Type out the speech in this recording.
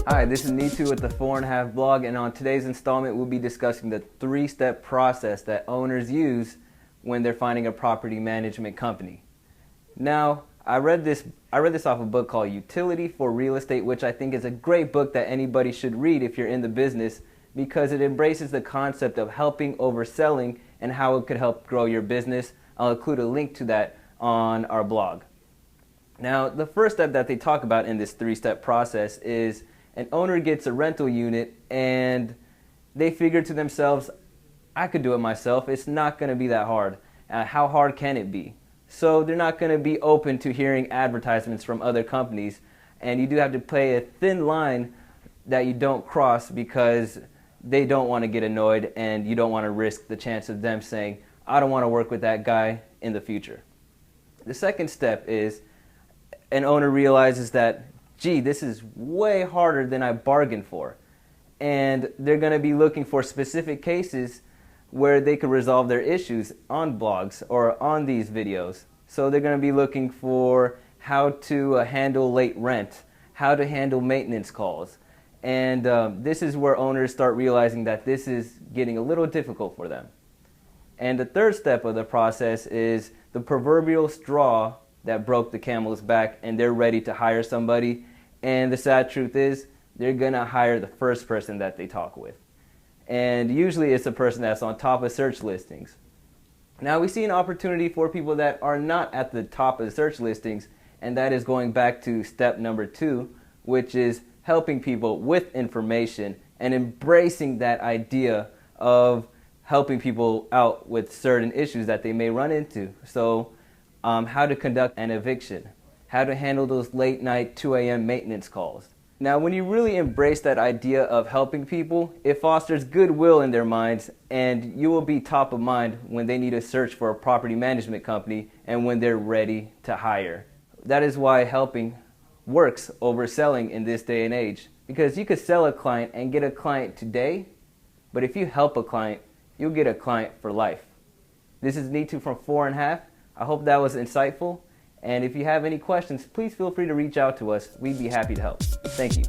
Hi, this is Nitu with the 4.5 blog, and on today's installment we'll be discussing the 3-step process that owners use when they're finding a property management company. Now, I read this off a book called Utility for Real Estate, which I think is a great book that anybody should read if you're in the business, because it embraces the concept of helping over selling and how it could help grow your business. I'll include a link to that on our blog. Now, the first step that they talk about in this 3-step process is an owner gets a rental unit and they figure to themselves, I could do it myself. It's not going to be that hard. How hard can it be? So they're not going to be open to hearing advertisements from other companies, and you do have to play a thin line that you don't cross, because they don't want to get annoyed and you don't want to risk the chance of them saying, I don't want to work with that guy in the future. The second step is an owner realizes that, gee, this is way harder than I bargained for. And they're going to be looking for specific cases where they could resolve their issues on blogs or on these videos. So they're going to be looking for how to handle late rent, how to handle maintenance calls. And this is where owners start realizing that this is getting a little difficult for them. And the third step of the process is the proverbial straw that broke the camel's back, and they're ready to hire somebody. And the sad truth is, they're going to hire the first person that they talk with. And usually it's a person that's on top of search listings. Now we see an opportunity for people that are not at the top of the search listings, and that is going back to step number 2, which is helping people with information and embracing that idea of helping people out with certain issues that they may run into. So how to conduct an eviction, how to handle those late night 2 a.m. maintenance calls. Now, when you really embrace that idea of helping people, it fosters goodwill in their minds, and you will be top of mind when they need to search for a property management company and when they're ready to hire. That is why helping works over selling in this day and age, because you could sell a client and get a client today, but if you help a client, you'll get a client for life. This is Nitu from 4.5. I hope that was insightful. And if you have any questions, please feel free to reach out to us. We'd be happy to help. Thank you.